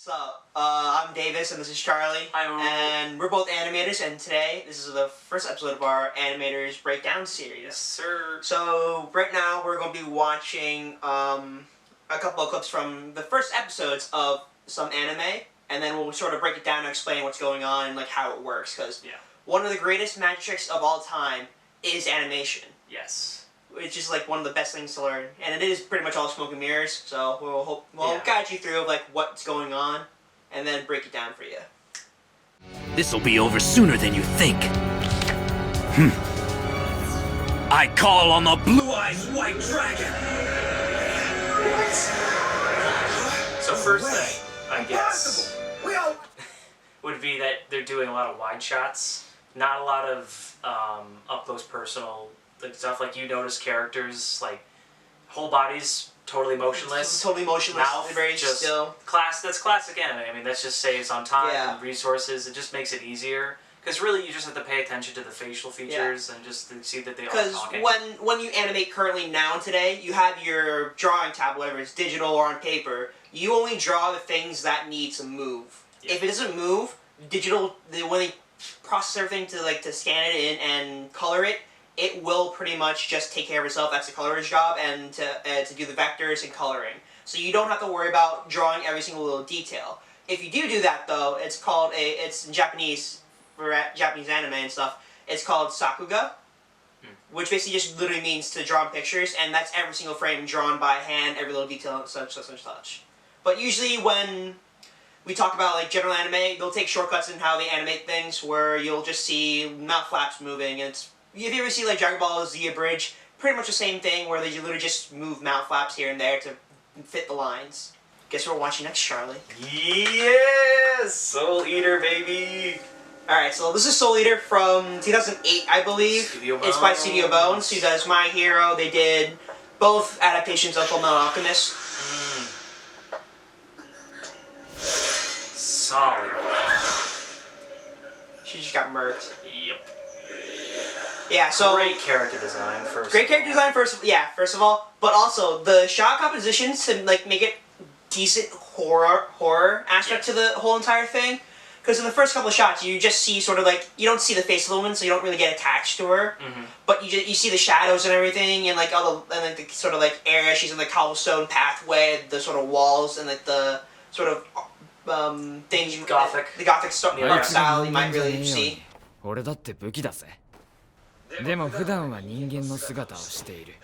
So, I'm Davis and this is Charlie. And we're both animators, and today, this is the first episode of our Animators Breakdown series. Yes, sir. So, right now we're going to be watching a couple of clips from the first episodes of some anime, and then we'll sort of break it down and explain what's going on and like how it works, because one of the greatest magic tricks of all time is animation. Yes. It's just like one of the best things to learn, and it is pretty much all smoke and mirrors. So we'll guide you through like what's going on, and then break it down for you. This'll be over sooner than you think. I call on the blue-eyes white dragon. So first thing, I guess, would be that they're doing a lot of wide shots, not a lot of up close personal. Like stuff like you notice characters like whole bodies totally motionless, mouth very just still. That's classic anime. I mean, that just saves on time and resources. It just makes it easier because really you just have to pay attention to the facial features and just to see that they are talking. Because when you animate currently now and today, you have your drawing tab, whether it's digital or on paper. You only draw the things that need to move. Yeah. If it doesn't move, digital when they process everything to scan it in and color it. It will pretty much just take care of itself. That's the colorist's job, and to do the vectors and coloring. So you don't have to worry about drawing every single little detail. If you do that though, it's in Japanese, for Japanese anime and stuff, it's called sakuga, which basically just literally means to draw pictures, and that's every single frame drawn by hand, every little detail, such. But usually when we talk about like general anime, they'll take shortcuts in how they animate things, where you'll just see mouth flaps moving, and if you ever see like Dragon Ball Z Abridged, pretty much the same thing where they literally just move mouth flaps here and there to fit the lines. Guess what we're watching next, Charlie? Yes! Soul Eater, baby! Alright, so this is Soul Eater from 2008, I believe. Studio Bones. It's by Studio Bones, who does My Hero. They did both adaptations of Fullmetal Alchemist. Solid. She just got murked. Yep. Yeah, so great character design first. First of all, but also the shot compositions to like make it decent horror aspect to the whole entire thing. Because in the first couple of shots, you just see sort of like you don't see the face of the woman, so you don't really get attached to her. But you see the shadows and everything, and like the sort of like area she's in, the cobblestone pathway, the sort of walls, and like the sort of things Gothic, the Gothic style you might really see. 俺だって武器だぜ。でも普段は人間の姿をしている。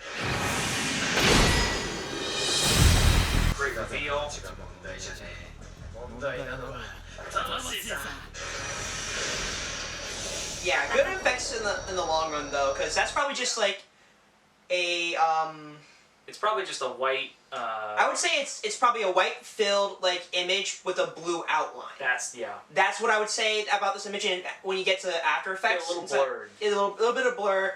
Yeah, good effects in the long run though, because that's probably just like a It's probably just a white. I would say it's probably a white filled like image with a blue outline. That's what I would say about this image. And when you get to After Effects, a little blurred. A little bit of blur,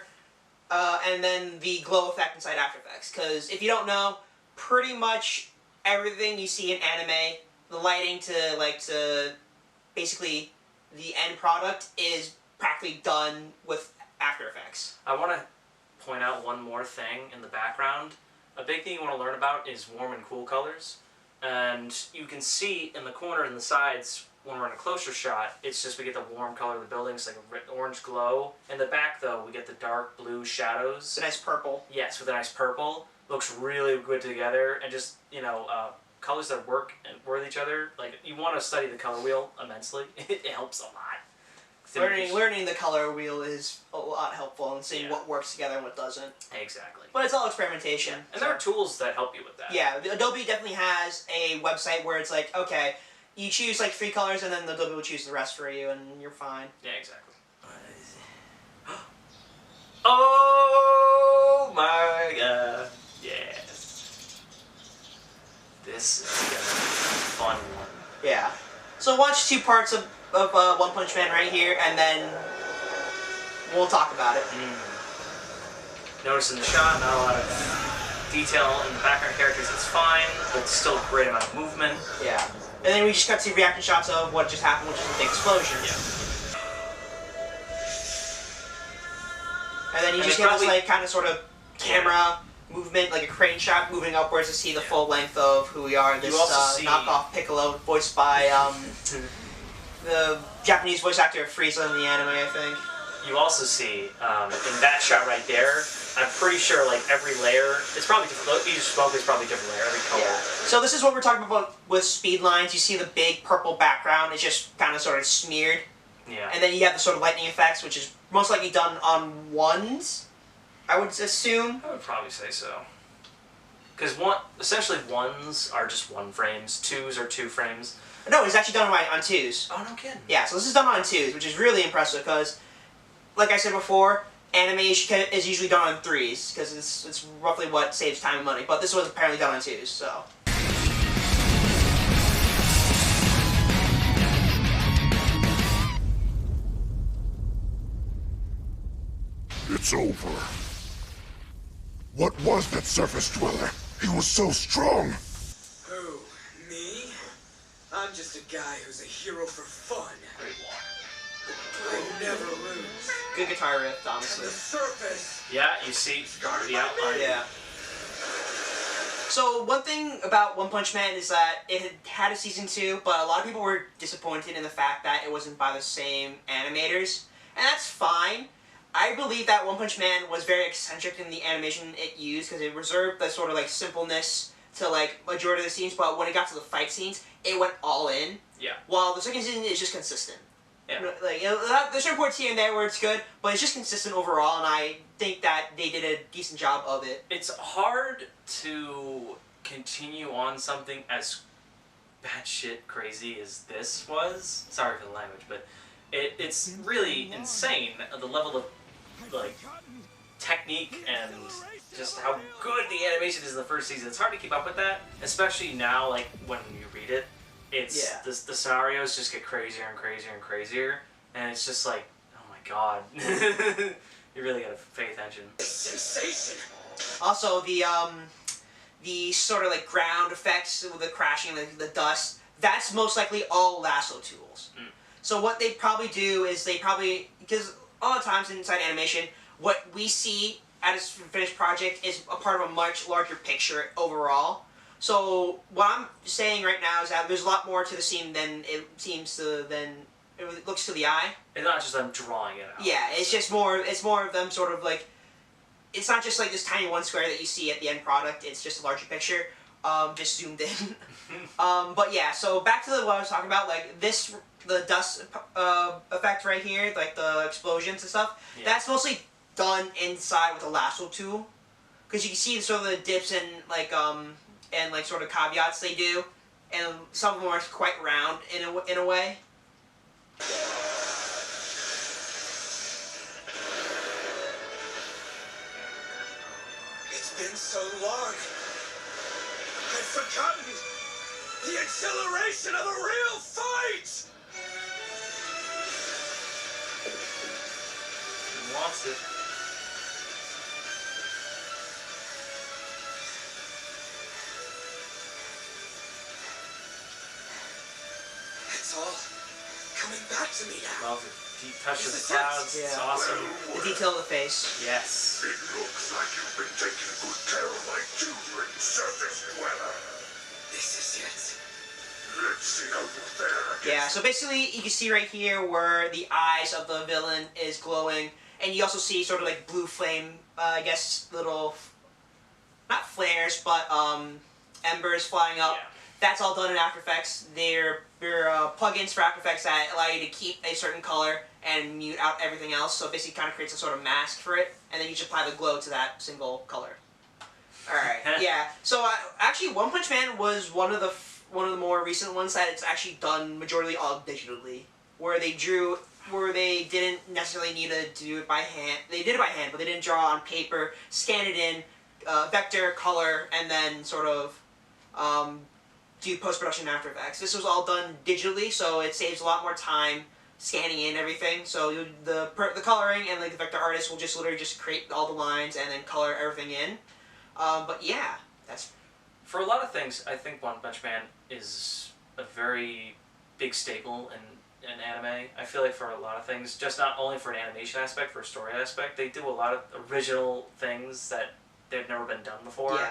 and then the glow effect inside After Effects. Because if you don't know, pretty much everything you see in anime, the lighting to basically the end product is practically done with After Effects. I want to point out one more thing in the background. A big thing you want to learn about is warm and cool colors. And you can see in the corner and the sides, when we're in a closer shot, it's just we get the warm color of the buildings, like a orange glow. In the back, though, we get the dark blue shadows. It's a nice purple. Yes, with a nice purple. Looks really good together. And just, colors that work with each other. Like, you want to study the color wheel immensely. It helps a lot. Learning the color wheel is a lot helpful and seeing what works together and what doesn't. Exactly. But it's all experimentation. Yeah. And there are tools that help you with that. Yeah, Adobe definitely has a website where it's like, okay, you choose like 3 colors and then Adobe will choose the rest for you and you're fine. Yeah, exactly. Oh my god. Yes. This is gonna be a fun one. Yeah. So watch 2 parts of One Punch Man right here, and then we'll talk about it. Notice in the shot, not a lot of detail in the background characters, it's fine, but still a great amount of movement. Yeah. And then we just cut to reaction shots of what just happened, which is a big explosion. Yeah. And then you just get this like kind of sort of camera movement, like a crane shot moving upwards to see the full length of who we are. This knockoff Piccolo, voiced by the Japanese voice actor of Frieza in the anime, I think. You also see in that shot right there, I'm pretty sure like every layer, it's probably different. Each smoke is probably different layer, every color. Yeah. So this is what we're talking about with speed lines. You see the big purple background is just kind of sort of smeared. Yeah. And then you have the sort of lightning effects, which is most likely done on ones, I would assume. I would probably say so. Because essentially ones are just 1 frames, 2s are 2 frames. No, it's actually done on 2s. Oh, no kidding. Yeah, so this is done on 2s, which is really impressive because, like I said before, animation is usually done on 3s because it's roughly what saves time and money. But this was apparently done on 2s, so. It's over. What was that surface dweller? He was so strong. Who? Me? I'm just a guy who's a hero for fun. I never lose. Good guitar riff, To honestly. the surface. Yeah, you see the outline. Yeah. So one thing about One Punch Man is that it had a season 2, but a lot of people were disappointed in the fact that it wasn't by the same animators, and that's fine. I believe that One Punch Man was very eccentric in the animation it used because it reserved the sort of like simpleness to like majority of the scenes, but when it got to the fight scenes, it went all in. Yeah. While the second season is just consistent. Yeah. Like there's certain points here and there where it's good, but it's just consistent overall, and I think that they did a decent job of it. It's hard to continue on something as batshit crazy as this was. Sorry for the language, but it's really insane the level of like technique and just how good the animation is in the first season. It's hard to keep up with that, especially now. Like when you read it, it's the scenarios just get crazier and crazier and crazier, and it's just like, oh my god, you really gotta pay attention. Sensation. Also, the sort of like ground effects with the crashing and the dust, that's most likely all lasso tools. Mm. So what they probably do is because a lot of times inside animation, what we see at its finished project is a part of a much larger picture overall. So what I'm saying right now is that there's a lot more to the scene than it looks to the eye. It's not just them drawing it out. Yeah, it's more of them sort of like, it's not just like this tiny one square that you see at the end product, it's just a larger picture, just zoomed in. But yeah, so back to what I was talking about, like the dust effect right here, like the explosions and stuff, that's mostly done inside with a lasso tool. Because you can see sort of the dips and like sort of caveats they do, and some of them are quite round in a way. It's been so long. I've forgotten the exhilaration of a real fight. He wants it. It's all coming back to me now. Love it. Deep touch of This the is it. clouds. It's Yeah. awesome. The detail of the face. Yes. It looks like you've been taking good care of my children, surface dweller. This is it. Let's see over there. Yeah, so basically you can see right here where the eyes of the villain is glowing, and you also see sort of like blue flame, I guess little, not flares, but embers flying up. Yeah. That's all done in After Effects. They're plugins for After Effects that allow you to keep a certain color and mute out everything else, so it basically kind of creates a sort of mask for it, and then you just apply the glow to that single color. Alright, yeah. So actually One Punch Man was one of the more recent ones that it's actually done majority all digitally, where they didn't necessarily need to do it by hand. They did it by hand, but they didn't draw on paper, scan it in, vector, color, and then sort of do post-production in After Effects. This was all done digitally, so it saves a lot more time scanning in everything. So the coloring and like the vector artist will just literally just create all the lines and then color everything in. But yeah, that's... For a lot of things, I think One Punch Man is a very big staple in anime. I feel like for a lot of things, just not only for an animation aspect, for a story aspect, they do a lot of original things that they've never been done before. Yeah.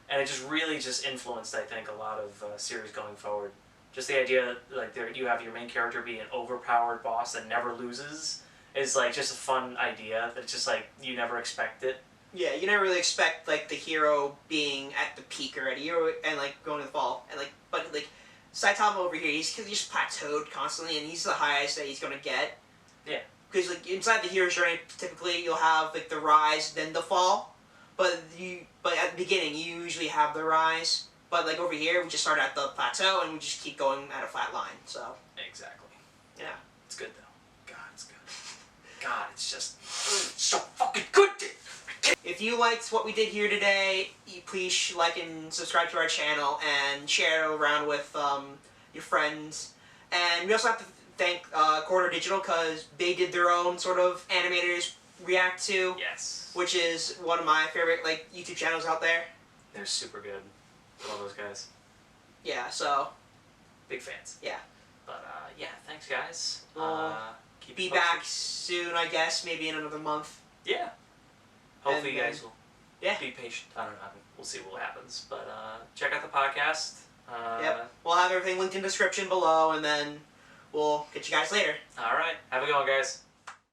And it just really just influenced, I think, a lot of series going forward. Just the idea that like you have your main character be an overpowered boss that never loses is like just a fun idea that it's just like you never expect it. Yeah, you never really expect like the hero being at the peak already, or and like going to the fall, and like but like Saitama over here, he's just plateaued constantly, and he's the highest that he's gonna get. Yeah. Because like inside the hero's journey, typically you'll have like the rise, then the fall, but at the beginning you usually have the rise. But like over here, we just start at the plateau, and we just keep going at a flat line. So Exactly. yeah. It's good though. God, it's good. God, it's just so fucking good. If you liked what we did here today, please like and subscribe to our channel and share it around with your friends. And we also have to thank Quarter Digital because they did their own sort of animators react to, Yes. which is one of my favorite like YouTube channels out there. They're super good. Love those guys. Yeah, so Big fans. yeah, But yeah, thanks guys. We'll Keep be it posted. back soon, I guess, maybe in another month. Yeah. Hopefully And you guys then- will Yeah. be patient. I don't know. We'll see what happens. But check out the podcast. Yep. We'll have everything linked in the description below, and then we'll get you guys later. All right. Have a good one, guys.